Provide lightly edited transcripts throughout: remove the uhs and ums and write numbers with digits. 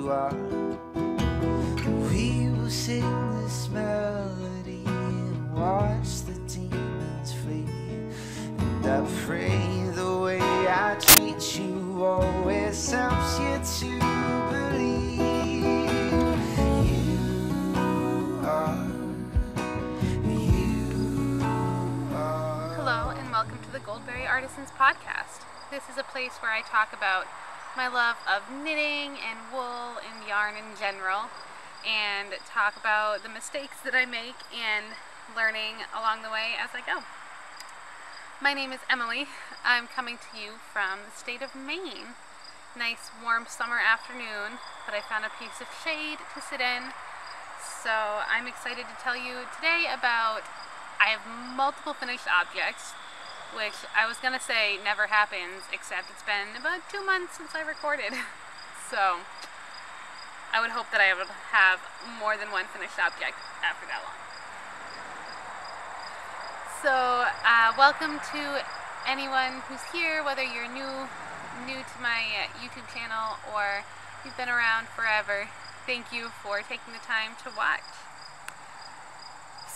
you are. We will sing this melody and watch the demons flee. And I pray the way I treat you always helps you to believe. Hello and welcome to the Goldberry Artisans podcast. This is a place where I talk about my love of knitting and wool and yarn in general, and talk about the mistakes that I make and learning along the way as I go. My name is Emily. I'm coming to you from the state of Maine. Nice warm summer afternoon, but I found a piece of shade to sit in. So I'm excited to tell you today about, I have multiple finished objects, which I was gonna say never happens, except it's been about 2 months since I recorded. So I would hope that I would have more than one finished object after that long. So welcome to anyone who's here, whether you're new to my YouTube channel or you've been around forever. Thank you for taking the time to watch.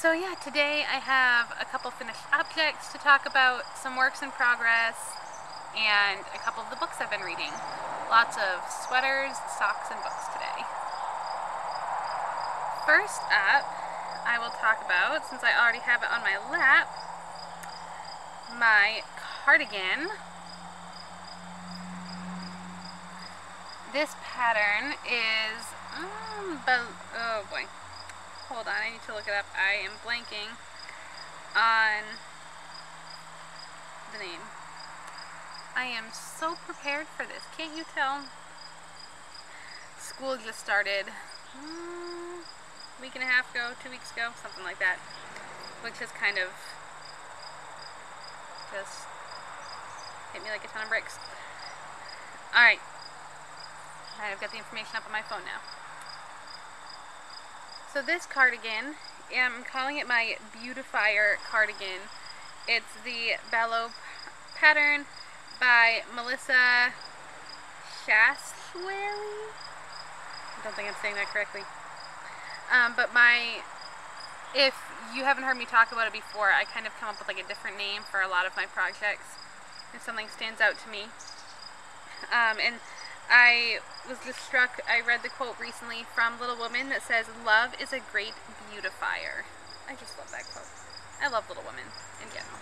So yeah, today I have a couple finished objects to talk about, some works in progress, and a couple of the books I've been reading. Lots of sweaters, socks, and books today. First up, I will talk about, since I already have it on my lap, my cardigan. This pattern is, oh boy. Hold on, I need to look it up. I am blanking on the name. I am so prepared for this. Can't you tell? School just started a week and a half ago, 2 weeks ago, something like that. Which is kind of just hit me like a ton of bricks. Alright. I've got the information up on my phone now. So this cardigan, I'm calling it my Beautifier cardigan. It's the Ballou pattern by Melissa Schaschwary. I don't think I'm saying that correctly. If you haven't heard me talk about it before, I kind of come up with like a different name for a lot of my projects if something stands out to me. And I was just struck, I read the quote recently from Little Women that says, "Love is a great beautifier." I just love that quote. I love Little Women in general.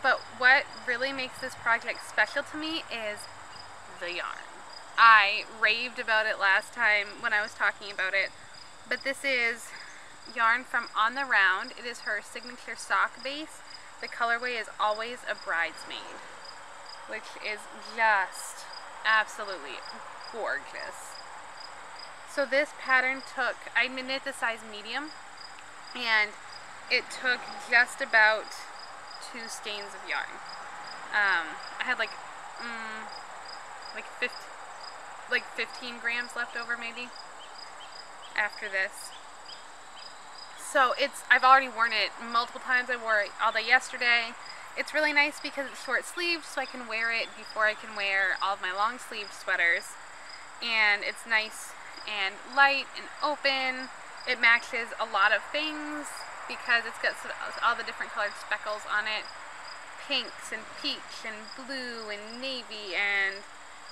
But what really makes this project special to me is the yarn. I raved about it last time when I was talking about it, but this is yarn from On the Round. It is her signature sock base. The colorway is Always a Bridesmaid, which is just absolutely gorgeous. So this pattern took, I knit the size medium, and it took just about 2 skeins of yarn. I had like 15 grams left over maybe after this. So I've already worn it multiple times. I wore it all day yesterday. It's really nice because it's short sleeved, so I can wear it before I can wear all of my long sleeved sweaters. And it's nice and light and open. It matches a lot of things because it's got all the different colored speckles on it. Pinks and peach and blue and navy and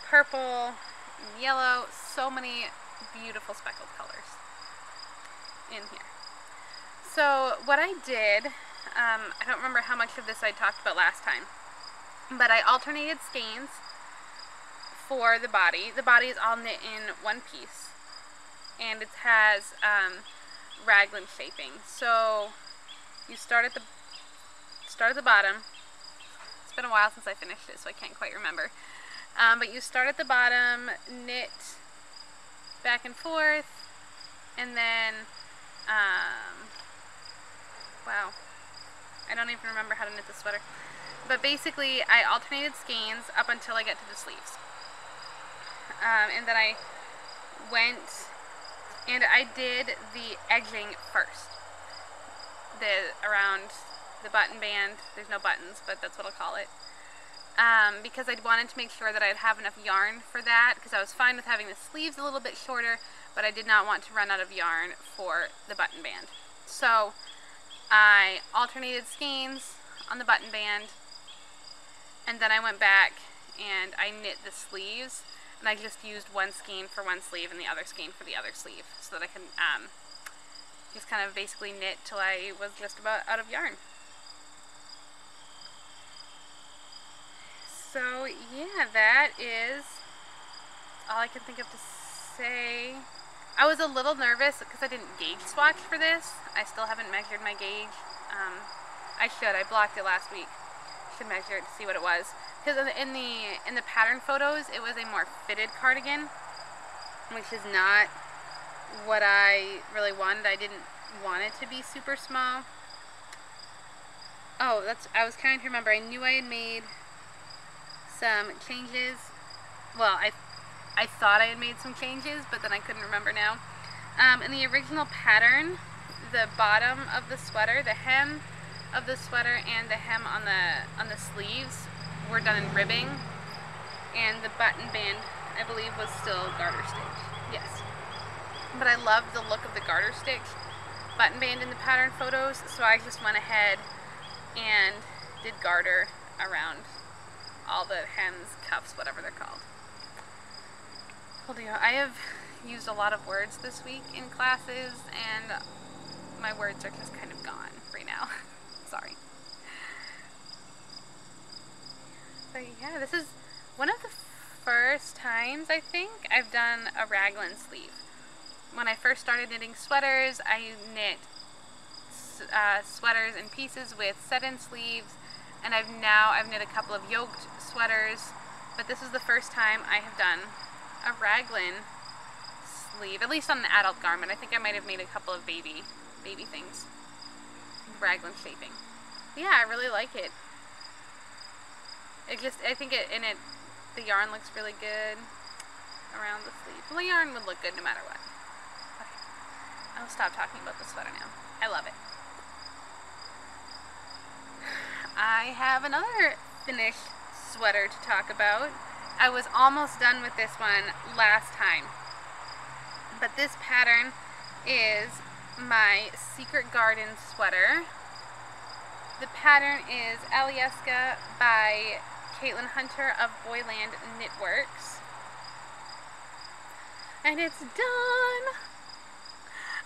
purple and yellow. So many beautiful speckled colors in here. So what I did, I don't remember how much of this I talked about last time, but I alternated skeins for the body. The body is all knit in one piece, and it has raglan shaping. So you start at the bottom. It's been a while since I finished it, so I can't quite remember. But you start at the bottom, knit back and forth, and then wow, I don't even remember how to knit the sweater. But basically, I alternated skeins up until I get to the sleeves. And then I went, and I did the edging first. Around the button band, there's no buttons, but that's what I'll call it. because I wanted to make sure that I'd have enough yarn for that, because I was fine with having the sleeves a little bit shorter, but I did not want to run out of yarn for the button band. So I alternated skeins on the button band, and then I went back and I knit the sleeves, and I just used one skein for one sleeve and the other skein for the other sleeve, so that I can just kind of basically knit till I was just about out of yarn. So yeah, that is all I can think of to say. I was a little nervous because I didn't gauge swatch for this. I still haven't measured my gauge. I should. I blocked it last week. Should measure it to see what it was. Because in the pattern photos, it was a more fitted cardigan, which is not what I really wanted. I didn't want it to be super small. Oh, I was trying to remember. I knew I had made some changes. Well, I thought I had made some changes, but then I couldn't remember now. In the original pattern, the bottom of the sweater, the hem of the sweater, and the hem on the sleeves were done in ribbing, and the button band, I believe, was still garter stitch. Yes. But I loved the look of the garter stitch button band in the pattern photos, so I just went ahead and did garter around all the hems, cuffs, whatever they're called. I have used a lot of words this week in classes, and my words are just kind of gone right now. Sorry. But yeah, this is one of the first times, I think, I've done a raglan sleeve. When I first started knitting sweaters, I knit sweaters in pieces with set-in sleeves, and I've knit a couple of yoked sweaters, but this is the first time I have done a raglan sleeve, at least on an adult garment. I think I might have made a couple of baby things, raglan shaping. Yeah, I really like it. I think the yarn looks really good around the sleeve. Well, the yarn would look good no matter what. Okay, I'll stop talking about the sweater now. I love it. I have another finished sweater to talk about. I was almost done with this one last time, but this pattern is my Secret Garden sweater. The pattern is Alyeska by Caitlin Hunter of Boyland Knitworks, and it's done.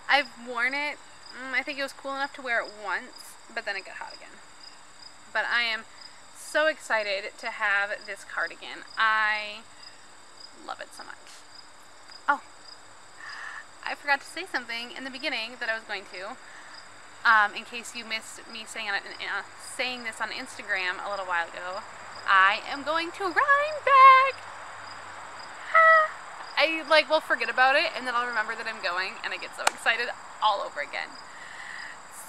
I've worn it. I think it was cool enough to wear it once, but then it got hot again. But I am so excited to have this cardigan. I love it so much. Oh, I forgot to say something in the beginning that I was going to. In case you missed me saying this on Instagram a little while ago, I am going to Rhinebeck. I will forget about it, and then I'll remember that I'm going, and I get so excited all over again.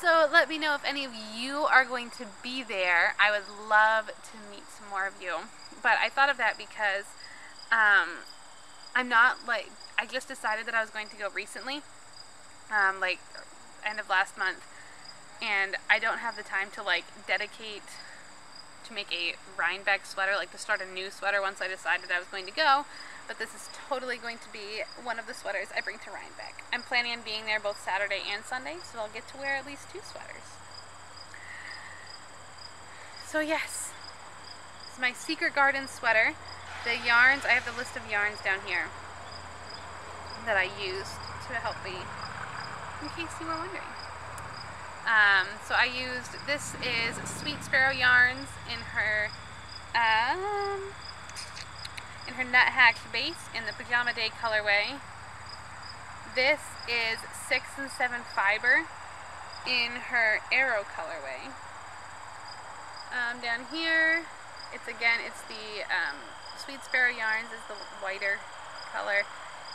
So let me know if any of you are going to be there. I would love to meet some more of you. But I thought of that because I'm not I just decided that I was going to go recently, end of last month, and I don't have the time to dedicate to make a Rhinebeck sweater, to start a new sweater once I decided I was going to go. But this is totally going to be one of the sweaters I bring to Rhinebeck. I'm planning on being there both Saturday and Sunday, so I'll get to wear at least 2 sweaters. So yes, it's my Secret Garden sweater. The yarns, I have the list of yarns down here that I used to help me, in case you were wondering. So I used, this is Sweet Sparrow yarns in her Nuthatch base in the Pajama Day colorway. This is 6 and 7 fiber in her Arrow colorway. Down here, it's the Sweet Sparrow yarns is the whiter color,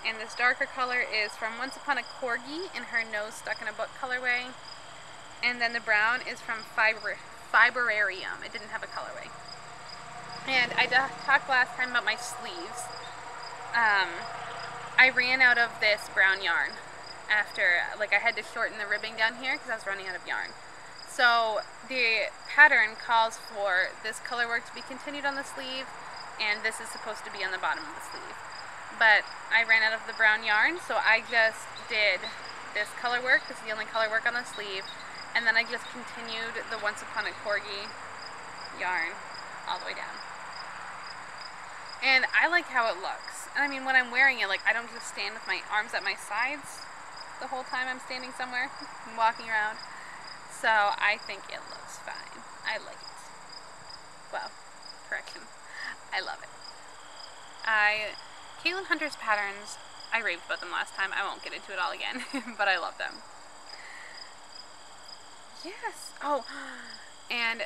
and this darker color is from Once Upon a Corgi in her Nose Stuck in a Book colorway, and then the brown is from Fiberarium. It didn't have a colorway. And I talked last time about my sleeves. I ran out of this brown yarn after, I had to shorten the ribbing down here because I was running out of yarn. So the pattern calls for this color work to be continued on the sleeve, and this is supposed to be on the bottom of the sleeve. But I ran out of the brown yarn, so I just did this color work. This is the only color work on the sleeve, and then I just continued the Once Upon a Corgi yarn all the way down. And I like how it looks. And I mean, when I'm wearing it, like, I don't just stand with my arms at my sides the whole time I'm standing somewhere and walking around. So I think it looks fine. I like it. Well, correction. I love it. Caitlin Hunter's patterns, I raved about them last time. I won't get into it all again, but I love them. Yes. Oh, and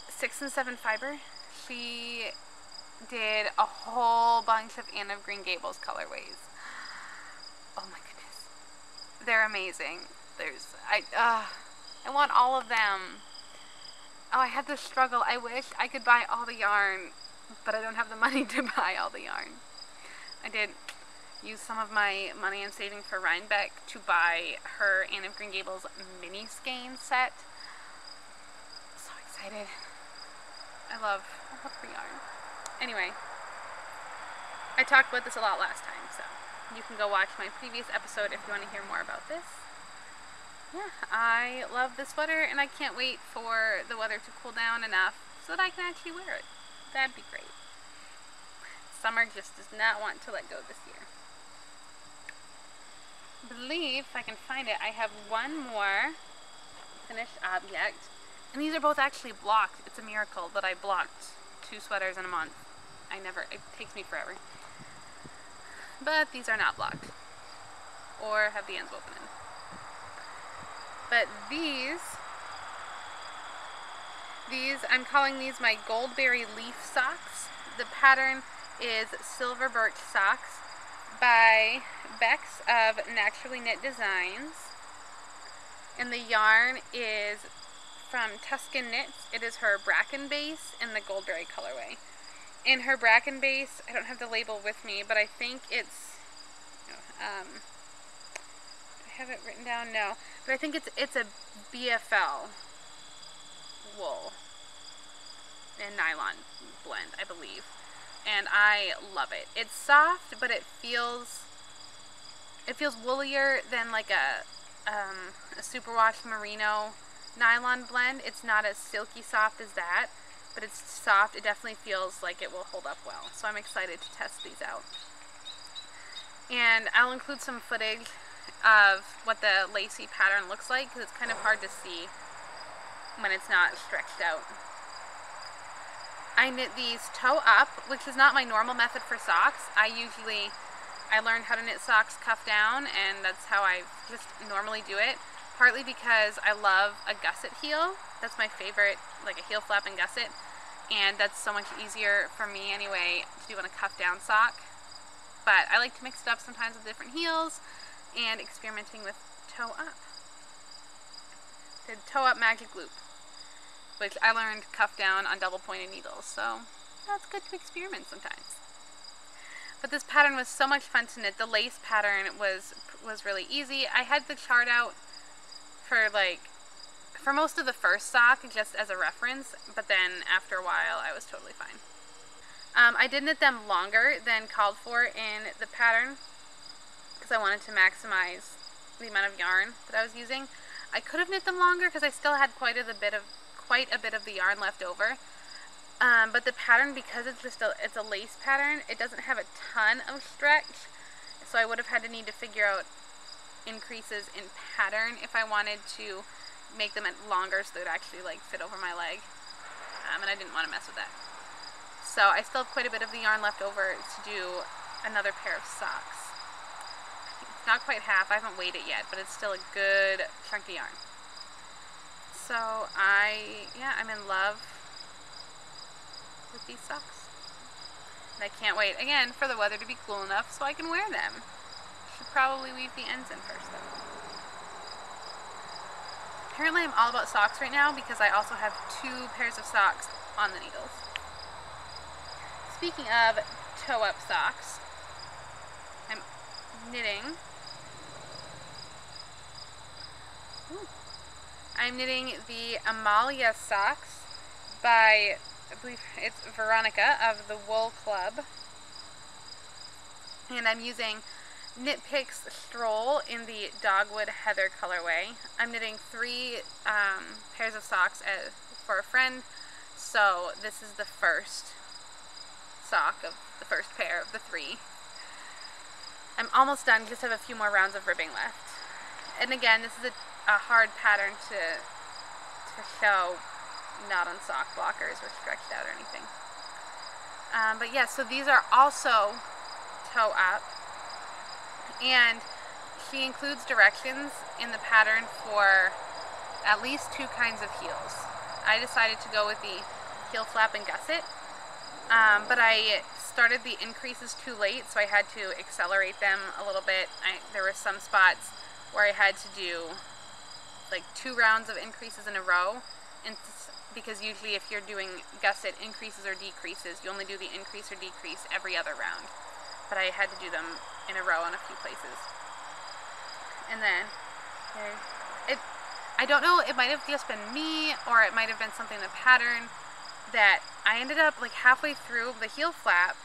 6 and 7 fiber. She did a whole bunch of Anne of Green Gables colorways. Oh my goodness. They're amazing. I want all of them. Oh, I had this struggle. I wish I could buy all the yarn, but I don't have the money to buy all the yarn. I did use some of my money I'm saving for Rhinebeck to buy her Anne of Green Gables mini skein set. So excited. I love the yarn. Anyway, I talked about this a lot last time, so you can go watch my previous episode if you want to hear more about this. Yeah, I love this sweater, and I can't wait for the weather to cool down enough so that I can actually wear it. That'd be great. Summer just does not want to let go this year. I believe, if I can find it, I have one more finished object. And these are both actually blocked. It's a miracle that I blocked 2 sweaters in a month. It takes me forever. But these are not blocked. Or have the ends woven in. But these, I'm calling these my Goldberry leaf socks. The pattern is Silver Birch Socks by Bex of Naturally Knit Designs. And the yarn is from Tuscan Knits. It is her Bracken base in the Goldberry colorway. In her Bracken base, I don't have the label with me, but I think it's, do I have it written down? No. But I think it's a BFL wool and nylon blend, I believe. And I love it. It's soft, but it feels woollier than like a superwash merino nylon blend. It's not as silky soft as that, but it's soft. It definitely feels like it will hold up well. So I'm excited to test these out. And I'll include some footage of what the lacy pattern looks like, because it's kind of hard to see when it's not stretched out. I knit these toe up, which is not my normal method for socks. I learned how to knit socks cuff down, and that's how I just normally do it. Partly because I love a gusset heel. That's my favorite, like a heel flap and gusset. And that's so much easier for me anyway to do on a cuff down sock. But I like to mix it up sometimes with different heels and experimenting with toe up. The toe up magic loop, which I learned cuff down on double pointed needles. So that's good to experiment sometimes. But this pattern was so much fun to knit. The lace pattern was really easy. I had the chart out for most of the first sock just as a reference, but then after a while I was totally fine. I did knit them longer than called for in the pattern because I wanted to maximize the amount of yarn that I was using. I could have knit them longer because I still had quite a bit of the yarn left over. But the pattern, because it's a lace pattern, it doesn't have a ton of stretch, so I would have had to need to figure out increases in pattern if I wanted to make them longer so they would actually like fit over my leg, and I didn't want to mess with that. So I still have quite a bit of the yarn left over to do another pair of socks. It's not quite half, I haven't weighed it yet, but it's still a good chunk of yarn. So I'm in love with these socks. And I can't wait, again, for the weather to be cool enough so I can wear them. Should probably weave the ends in first though. Apparently I'm all about socks right now because I also have 2 pairs of socks on the needles. Speaking of toe-up socks, I'm knitting. I'm knitting the Amalia socks by, I believe it's Veronica of the Wool Club. And I'm using Knit Picks Stroll in the Dogwood Heather colorway. I'm knitting 3 pairs of socks for a friend, so this is the first sock of the first pair of the 3. I'm almost done, just have a few more rounds of ribbing left. And again, this is a hard pattern to show, not on sock blockers or stretched out or anything. But yeah, so these are also toe up, and she includes directions in the pattern for at least 2 kinds of heels. I decided to go with the heel flap and gusset, but I started the increases too late, so I had to accelerate them a little bit. There were some spots where I had to do like 2 rounds of increases in a row, and because usually if you're doing gusset increases or decreases, you only do the increase or decrease every other round. But I had to do them in a row on a few places. And then, I don't know, it might have just been me, or it might have been something in the pattern, that I ended up like halfway through the heel flap,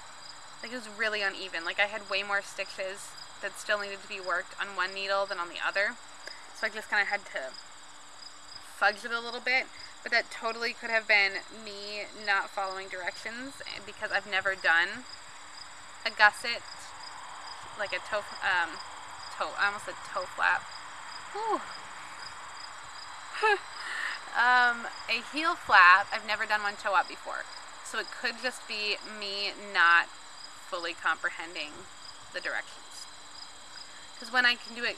like it was really uneven. Like I had way more stitches that still needed to be worked on one needle than on the other. So I just kind of had to fudge it a little bit. But that totally could have been me not following directions, because I've never done a gusset, like a I almost said toe flap. Whew. A heel flap, I've never done one toe up before. So it could just be me not fully comprehending the directions. Because when I can do it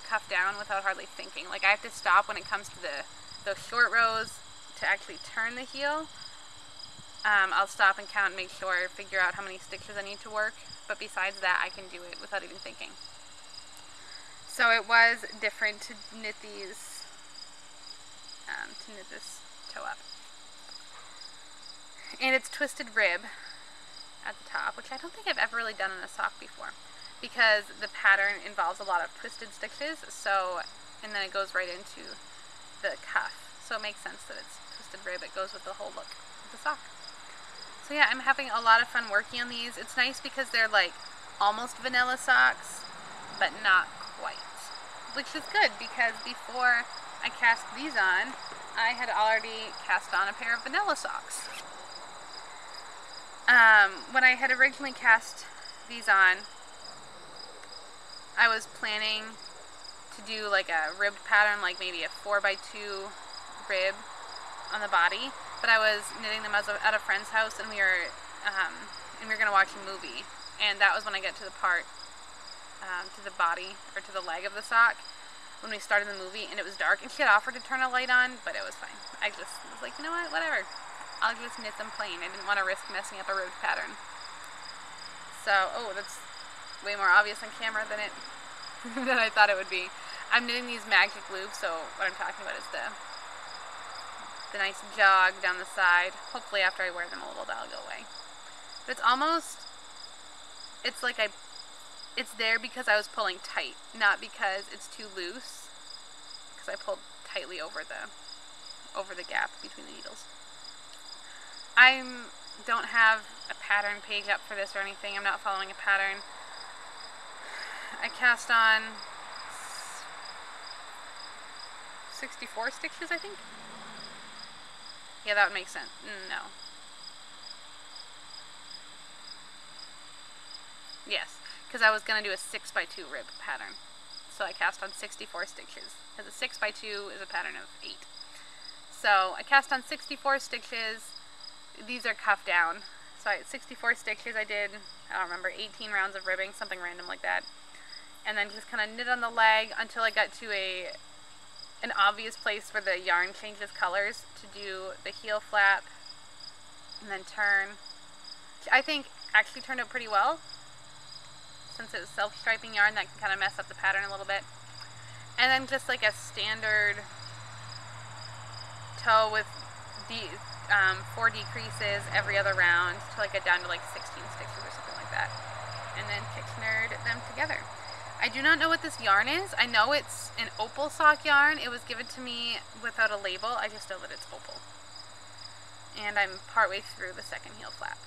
cuff down without hardly thinking. Like I have to stop when it comes to those short rows to actually turn the heel. I'll stop and count and make sure, figure out how many stitches I need to work, but besides that I can do it without even thinking. So it was different to knit these, this toe up. And it's twisted rib at the top, which I don't think I've ever really done in a sock before, because the pattern involves a lot of twisted stitches, and then it goes right into the cuff. So it makes sense that it's twisted rib, it goes with the whole look of the sock. So yeah, I'm having a lot of fun working on these. It's nice because they're like almost vanilla socks, but not quite. Which is good, because before I cast these on, I had already cast on a pair of vanilla socks. When I had originally cast these on, I was planning to do like a ribbed pattern, like maybe a 4x2 rib on the body. But I was knitting them at a friend's house, and we were gonna watch a movie, and that was when I got to the part to the body or to the leg of the sock when we started the movie, and it was dark, and she had offered to turn a light on, but it was fine. I just was like, you know what, whatever. I'll just knit them plain. I didn't want to risk messing up a ribbed pattern. So, oh, that's way more obvious on camera than I thought it would be. I'm knitting these magic loops, so what I'm talking about is the nice jog down the side. Hopefully after I wear them a little, that'll go away. But it's like it's there because I was pulling tight, not because it's too loose, because I pulled tightly over the gap between the needles. I don't have a pattern page up for this or anything. I'm not following a pattern. I cast on 64 stitches, I think. Yeah, that would make sense. No. Yes, because I was going to do a 6x2 rib pattern. So I cast on 64 stitches, because a 6x2 is a pattern of 8. So I cast on 64 stitches. These are cuff down. So at 64 stitches I did, I don't remember, 18 rounds of ribbing, something random like that. And then just kind of knit on the leg until I got to an obvious place where the yarn changes colors to do the heel flap and then turn. I think actually turned out pretty well. Since it was self-striping yarn, that can kind of mess up the pattern a little bit. And then just like a standard toe with 4 decreases every other round till I get down to like 16 stitches or something like that. And then Kitchenered them together. I do not know what this yarn is. I know it's an opal sock yarn. It was given to me without a label. I just know that it's opal. And I'm partway through the second heel flap.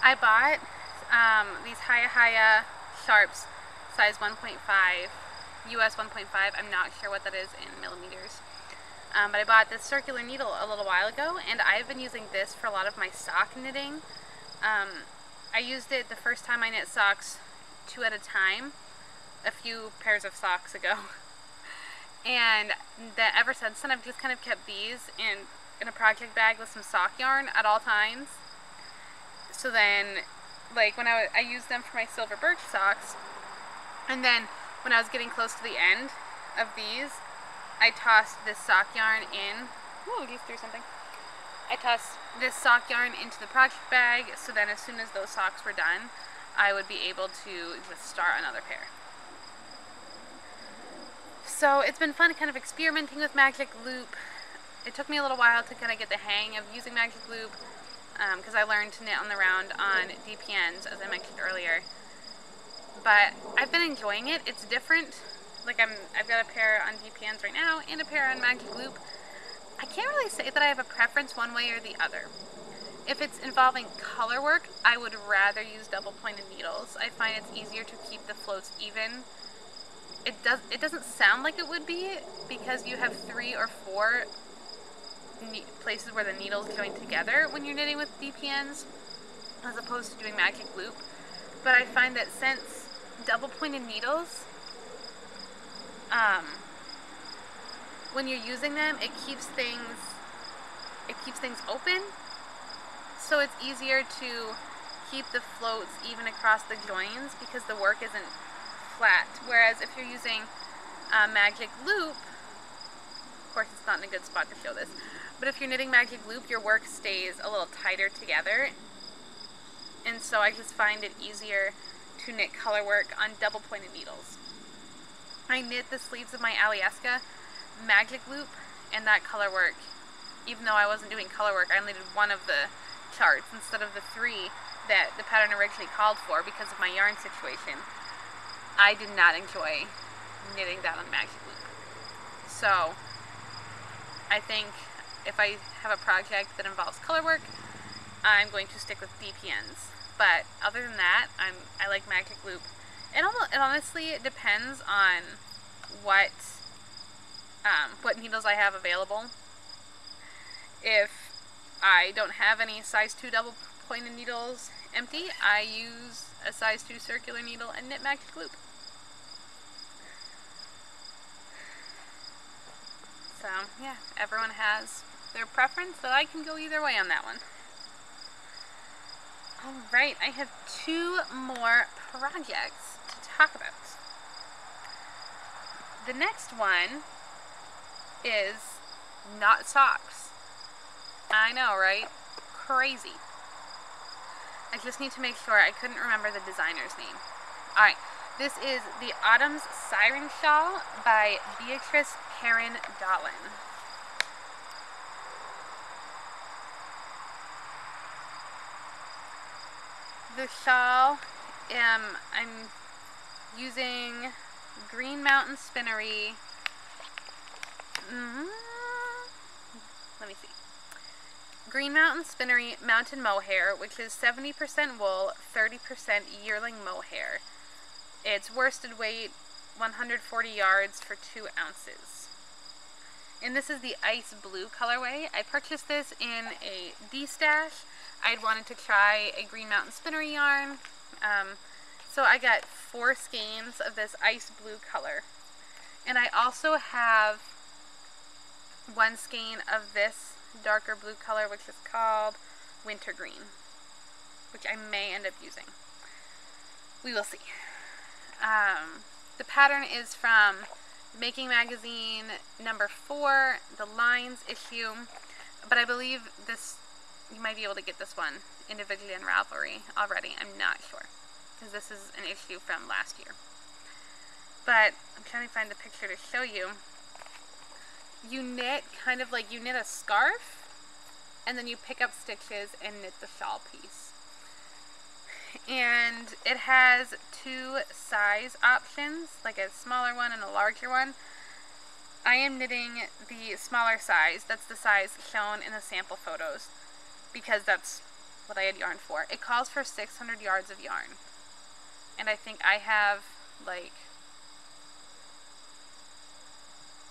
I bought these Haya Sharps size 1.5, US 1.5. I'm not sure what that is in millimeters. But I bought this circular needle a little while ago, and I've been using this for a lot of my sock knitting. I used it the first time I knit socks 2 at a time, a few pairs of socks ago. And then ever since then I've just kind of kept these in a project bag with some sock yarn at all times. So then, like when I used them for my silver birch socks, and then when I was getting close to the end of these, I tossed this sock yarn in. Whoa, just threw something. I tossed this sock yarn into the project bag, so then as soon as those socks were done, I would be able to just start another pair. So it's been fun kind of experimenting with Magic Loop. It took me a little while to kind of get the hang of using Magic Loop, because I learned to knit on the round on DPNs, as I mentioned earlier. But I've been enjoying it. It's different. Like I've got a pair on DPNs right now and a pair on Magic Loop. I can't really say that I have a preference one way or the other. If it's involving color work, I would rather use double pointed needles. I find it's easier to keep the floats even. It doesn't sound like it would be, because you have 3 or 4 places where the needles join together when you're knitting with DPNs, as opposed to doing Magic Loop. But I find that since double pointed needles, when you're using them, it keeps things open, so it's easier to keep the floats even across the joins because the work isn't flat. Whereas if you're using Magic Loop, of course it's not in a good spot to show this, but if you're knitting Magic Loop, your work stays a little tighter together, and so I just find it easier to knit color work on double pointed needles. I knit the sleeves of my Alyeska Magic Loop, and that color work, even though I wasn't doing color work, I only did 1 of the charts instead of the 3 that the pattern originally called for because of my yarn situation. I did not enjoy knitting that on Magic Loop. So I think if I have a project that involves color work, I'm going to stick with DPNs. But other than that, I like Magic Loop. It honestly depends on what needles I have available. If I don't have any size 2 double pointed needles empty, I use a size 2 circular needle and knit Magic Loop. So yeah, everyone has their preference, but I can go either way on that one. Alright, I have 2 more projects to talk about. The next one is not socks. I know, right? Crazy. I just need to make sure. I couldn't remember the designer's name. Alright, this is the Autumn's Siren Shawl by Beatrice, Perron, Dahlen. The shawl, I'm using Green Mountain Spinnery. Let me see. Green Mountain Spinnery Mountain Mohair, which is 70% wool, 30% yearling mohair. It's worsted weight, 140 yards for 2 ounces. And this is the ice blue colorway. I purchased this in a D-stash. I'd wanted to try a Green Mountain Spinnery yarn. So I got 4 skeins of this ice blue color. And I also have 1 skein of this darker blue color, which is called Winter Green, which I may end up using. We will see. The pattern is from Making Magazine number 4, the Lines issue, but I believe this, you might be able to get this one individually in Ravelry already. I'm not sure, because this is an issue from last year. But I'm trying to find the picture to show you. You knit kind of like you knit a scarf, and then you pick up stitches and knit the shawl piece. and it has 2 size options, like a smaller one and a larger one. I am knitting the smaller size. That's the size shown in the sample photos, because that's what I had yarn for. It calls for 600 yards of yarn, and I think I have like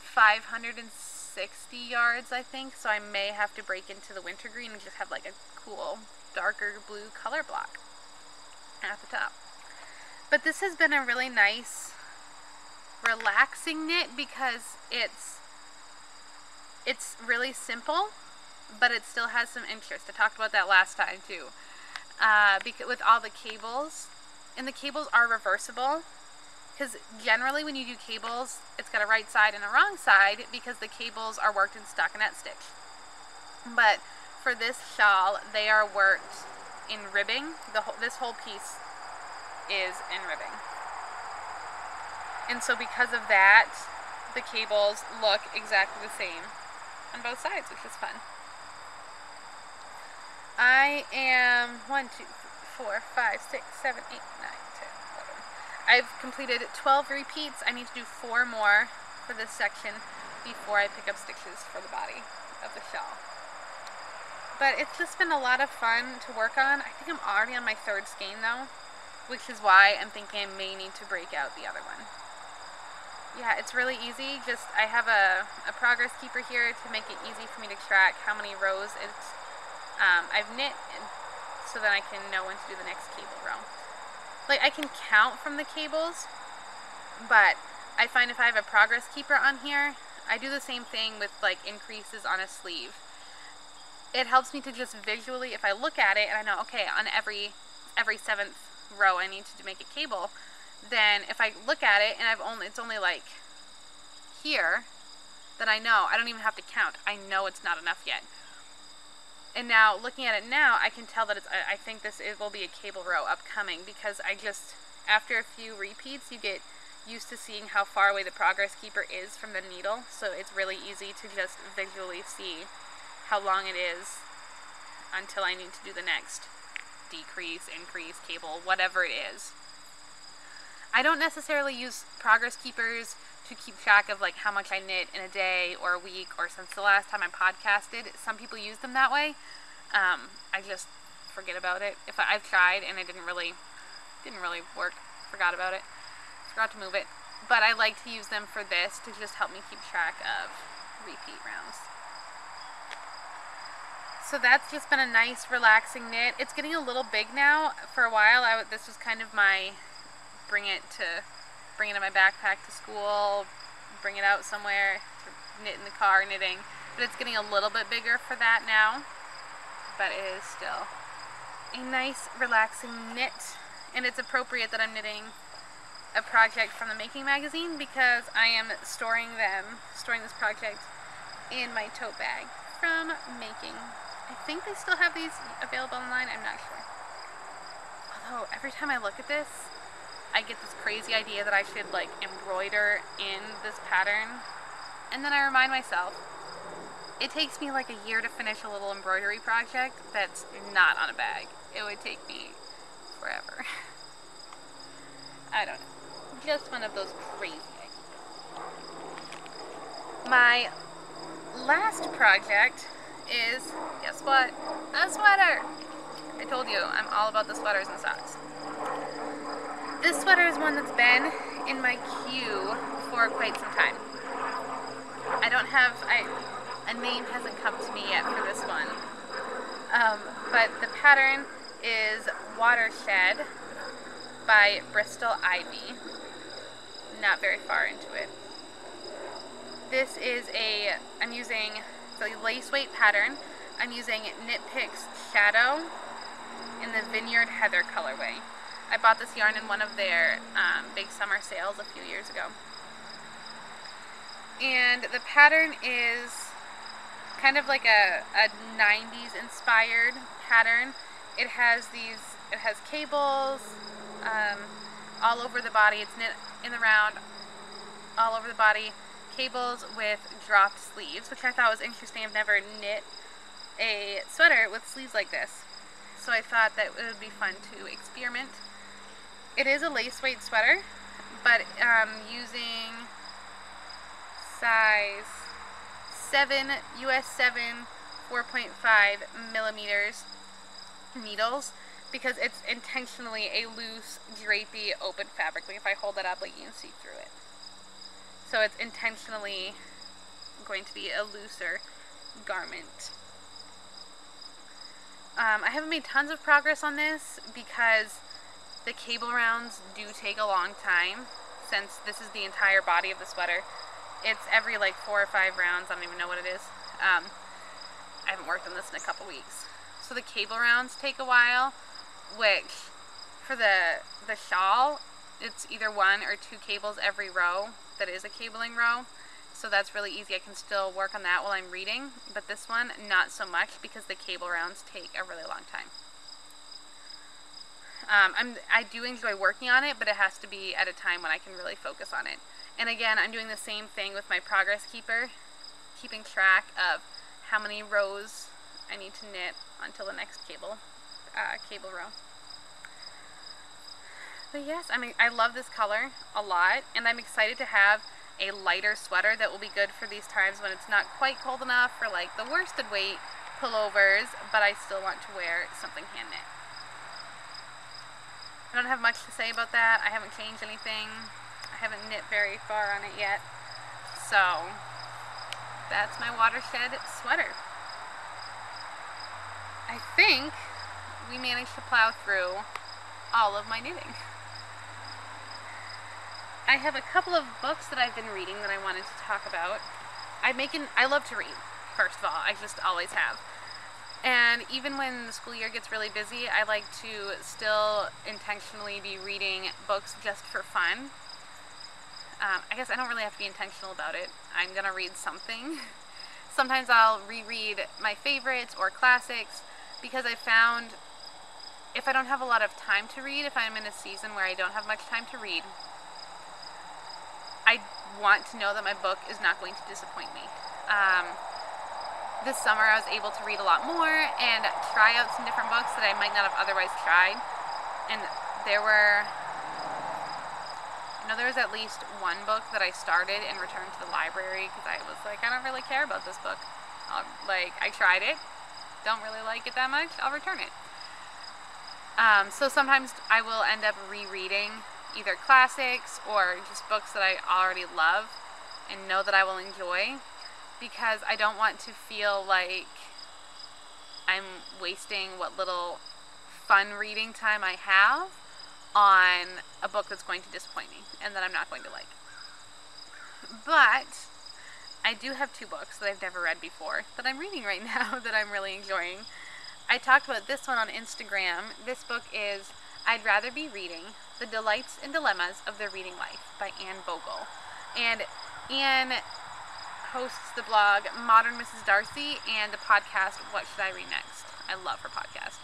560 yards, I think, so I may have to break into the wintergreen and just have like a cool darker blue color block at the top. But this has been a really nice relaxing knit because it's really simple, but it still has some interest. I talked about that last time too, because with all the cables, and the cables are reversible, because generally when you do cables, it's got a right side and a wrong side because the cables are worked in stockinette stitch. But for this shawl, they are worked in ribbing. This whole piece is in ribbing. And so because of that, the cables look exactly the same on both sides, which is fun. I am 1, 2, 3, 4, 5, 6, 7, 8, 9, 10, 11. I've completed 12 repeats. I need to do 4 more for this section before I pick up stitches for the body of the shawl. But it's just been a lot of fun to work on. I think I'm already on my 3rd skein though, which is why I'm thinking I may need to break out the other one. Yeah, it's really easy. Just I have a progress keeper here to make it easy for me to track how many rows I've knit, so that I can know when to do the next cable row. Like, I can count from the cables, but I find if I have a progress keeper on here, I do the same thing with like increases on a sleeve. It helps me to just visually, if I look at it and I know, okay, on every 7th row I need to make a cable, then if I look at it and it's only like here, then I know. I don't even have to count. I know it's not enough yet. And now, looking at it now, I can tell that I think it will be a cable row upcoming, because after a few repeats, you get used to seeing how far away the progress keeper is from the needle, so it's really easy to just visually see how long it is until I need to do the next decrease, increase, cable, whatever it is. I don't necessarily use progress keepers to keep track of like how much I knit in a day or a week or since the last time I podcasted. Some people use them that way. I just forget about it. I've tried and it didn't really work. Forgot about it. Forgot to move it. But I like to use them for this to just help me keep track of repeat rounds. So that's just been a nice relaxing knit. It's getting a little big now. For a while this was kind of my bring it in my backpack to school, bring it out somewhere, to knit in the car knitting. But it's getting a little bit bigger for that now. But it is still a nice relaxing knit. And it's appropriate that I'm knitting a project from the Making magazine, because I am storing this project in my tote bag from Making. I think they still have these available online, I'm not sure. Although every time I look at this, I get this crazy idea that I should like embroider in this pattern, and then I remind myself it takes me like a year to finish a little embroidery project that's not on a bag. It would take me forever. I don't know. Just one of those crazy ideas. My last project is, guess what? A sweater! I told you, I'm all about the sweaters and socks. This sweater is one that's been in my queue for quite some time. A name hasn't come to me yet for this one. But the pattern is Watershed by Bristol Ivy. Not very far into it. This is I'm using the lace weight pattern. I'm using Knit Picks Shadow in the Vineyard Heather colorway. I bought this yarn in one of their big summer sales a few years ago. And the pattern is kind of like a 90s inspired pattern. It has cables all over the body. It's knit in the round all over the body. Cables with dropped sleeves, which I thought was interesting. I've never knit a sweater with sleeves like this. So I thought that it would be fun to experiment. It is a lace weight sweater, but using size 7, US 7, 4.5 millimeters needles, because it's intentionally a loose, drapey, open fabric. Like if I hold it up, like you can see through it. So it's intentionally going to be a looser garment. I haven't made tons of progress on this because the cable rounds do take a long time, since this is the entire body of the sweater. It's every like 4 or 5 rounds. I don't even know what it is. I haven't worked on this in a couple weeks. So the cable rounds take a while, which for the shawl, it's either 1 or 2 cables every row that is a cabling row. So that's really easy. I can still work on that while I'm reading, but this one, not so much, because the cable rounds take a really long time. I do enjoy working on it, but it has to be at a time when I can really focus on it. And again, I'm doing the same thing with my progress keeper, keeping track of how many rows I need to knit until the next cable row. But yes, I love this color a lot, and I'm excited to have a lighter sweater that will be good for these times when it's not quite cold enough for like the worsted weight pullovers, but I still want to wear something hand knit. I don't have much to say about that. I haven't changed anything. I haven't knit very far on it yet. So that's my Watershed sweater. I think we managed to plow through all of my knitting. I have a couple of books that I've been reading that I wanted to talk about. I love to read, first of all. I just always have. And even when the school year gets really busy, I like to still intentionally be reading books just for fun. I guess I don't really have to be intentional about it. I'm gonna read something. Sometimes I'll reread my favorites or classics, because I found if I don't have a lot of time to read, if I'm in a season where I don't have much time to read, I want to know that my book is not going to disappoint me. This summer I was able to read a lot more and try out some different books that I might not have otherwise tried. And there was at least one book that I started and returned to the library because I was like, I don't really care about this book. I tried it, don't really like it that much, I'll return it. So sometimes I will end up rereading either classics or just books that I already love and know that I will enjoy, because I don't want to feel like I'm wasting what little fun reading time I have on a book that's going to disappoint me and that I'm not going to like. But I do have 2 books that I've never read before that I'm reading right now that I'm really enjoying. I talked about this one on Instagram. This book is I'd Rather Be Reading: The Delights and Dilemmas of the Reading Life by Anne Bogle. And Anne hosts the blog Modern Mrs. Darcy and the podcast What Should I Read Next? I love her podcast.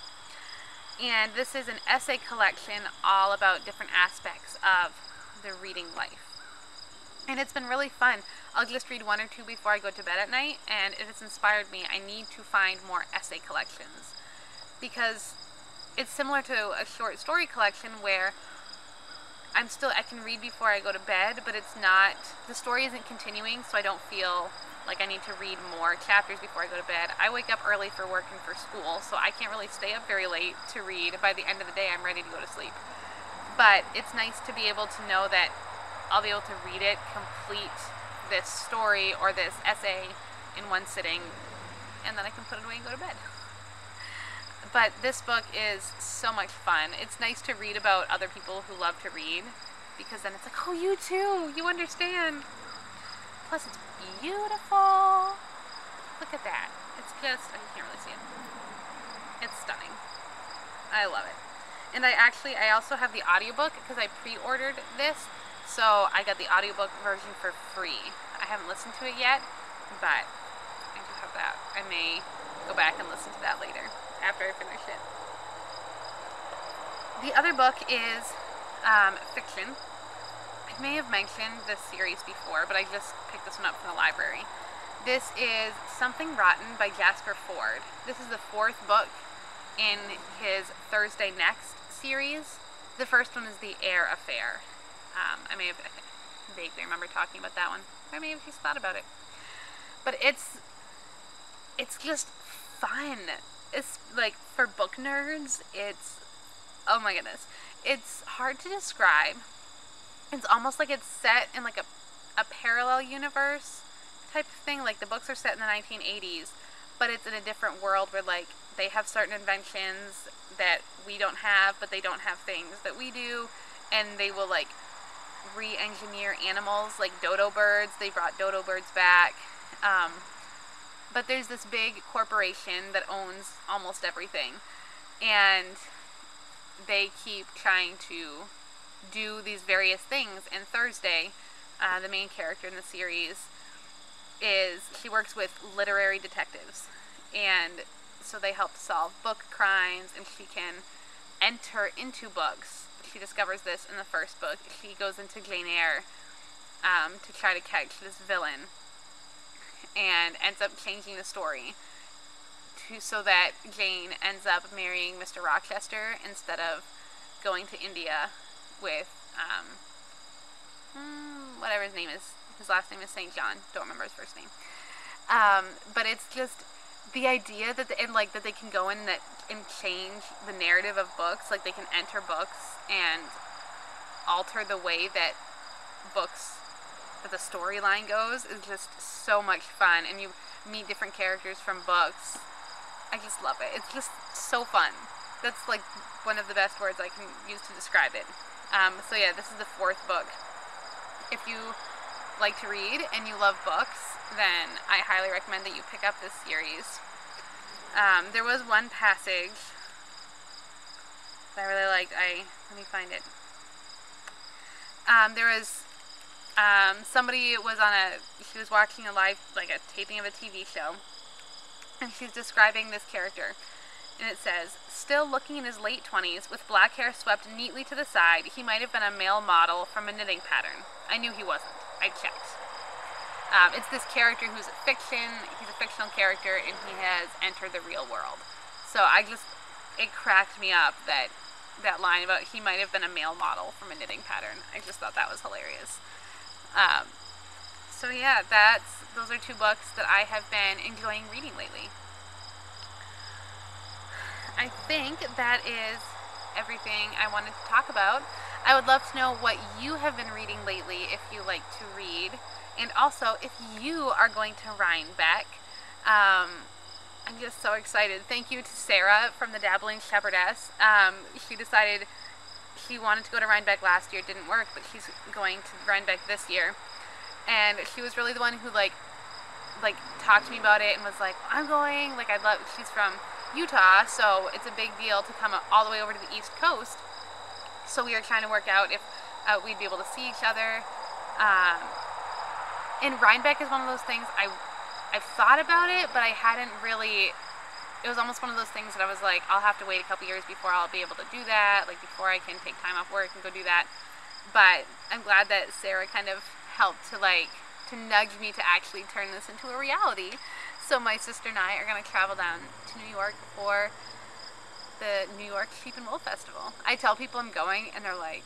And this is an essay collection all about different aspects of the reading life. And it's been really fun. I'll just read 1 or 2 before I go to bed at night, and it has inspired me. I need to find more essay collections, because it's similar to a short story collection where I can read before I go to bed, but it's not, the story isn't continuing, so I don't feel like I need to read more chapters before I go to bed. I wake up early for work and for school, so I can't really stay up very late to read. By the end of the day, I'm ready to go to sleep. But it's nice to be able to know that I'll be able to read it, complete this story or this essay in one sitting, and then I can put it away and go to bed. But this book is so much fun. It's nice to read about other people who love to read, because then it's like, oh, you too, you understand. Plus it's beautiful. Look at that. It's just, you can't really see it. It's stunning. I love it. And I also have the audiobook because I pre-ordered this, so I got the audiobook version for free. I haven't listened to it yet, but I do have that. I may go back and listen to that later after I finish it. The other book is fiction. I may have mentioned this series before, but I just picked this one up from the library. This is Something Rotten by Jasper Fforde. This is the 4th book in his Thursday Next series. The first one is The Air Affair. I may have vaguely remember talking about that one. Or maybe he's thought about it. But it's just fun. It's like, for book nerds, it's, oh my goodness. It's hard to describe. It's almost like it's set in like a parallel universe type of thing. Like, the books are set in the 1980s, but it's in a different world where, like, they have certain inventions that we don't have, but they don't have things that we do, and they will, like, re-engineer animals, like dodo birds. They brought dodo birds back. But there's this big corporation that owns almost everything, and they keep trying to do these various things. And Thursday, the main character in the series, she works with literary detectives, and so they help solve book crimes, and she can enter into books. She discovers this in the first book. She goes into Jane Eyre to try to catch this villain, and ends up changing the story so that Jane ends up marrying Mr. Rochester instead of going to India with whatever his name is. His last name is St. John. Don't remember his first name. But it's just the idea that that they can go in and change the narrative of books. Like, they can enter books and alter the way that the storyline goes, is just so much fun. And you meet different characters from books. I just love it. It's just so fun. That's like one of the best words I can use to describe it. So yeah, this is the 4th book. If you like to read and you love books, then I highly recommend that you pick up this series. There was one passage that I really liked. Let me find it. There was somebody she was watching a taping of a TV show, and she's describing this character, and it says, still looking in his late 20s, with black hair swept neatly to the side, he might have been a male model from a knitting pattern. I knew he wasn't. I checked. It's this character who's fiction. He's a fictional character, and he has entered the real world. So it cracked me up, that line about he might have been a male model from a knitting pattern. I just thought that was hilarious. So yeah, those are 2 books that I have been enjoying reading lately. I think that is everything I wanted to talk about. I would love to know what you have been reading lately, if you like to read, and also if you are going to Rhinebeck. I'm just so excited. Thank you to Sarah from the Dabbling Shepherdess. She decided she wanted to go to Rhinebeck last year. It didn't work, but she's going to Rhinebeck this year. And she was really the one who like talked to me about it and was like, I'm going. She's from Utah, so it's a big deal to come all the way over to the East Coast. So we are trying to work out if we'd be able to see each other. And Rhinebeck is one of those things I've thought about it, but I hadn't really. It was almost one of those things that I was like, I'll have to wait a couple years before I'll be able to do that, like before I can take time off work and go do that. But I'm glad that Sarah kind of helped to nudge me to actually turn this into a reality. So my sister and I are going to travel down to New York for the New York Sheep and Wool Festival. I tell people I'm going, and they're like,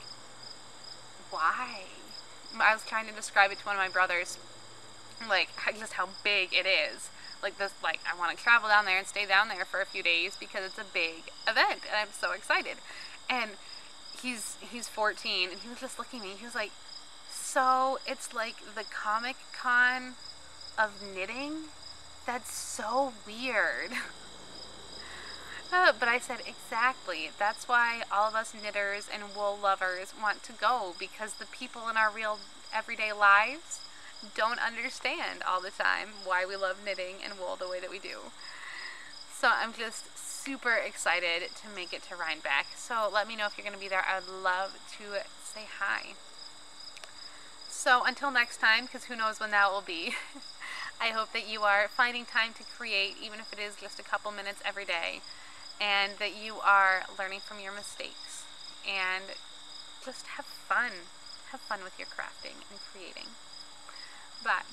why? I was trying to describe it to one of my brothers, just how big it is. I want to travel down there and stay down there for a few days because it's a big event, and I'm so excited. And he's 14, and he was just looking at me. He was like, so it's like the Comic Con of knitting? That's so weird. But I said, exactly. That's why all of us knitters and wool lovers want to go, because the people in our real everyday lives don't understand all the time why we love knitting and wool the way that we do. So I'm just super excited to make it to Rhinebeck. So let me know if you're going to be there. I'd love to say hi. So until next time, because who knows when that will be, I hope that you are finding time to create, even if it is just a couple minutes every day, and that you are learning from your mistakes, and just have fun. Have fun with your crafting and creating. Bye.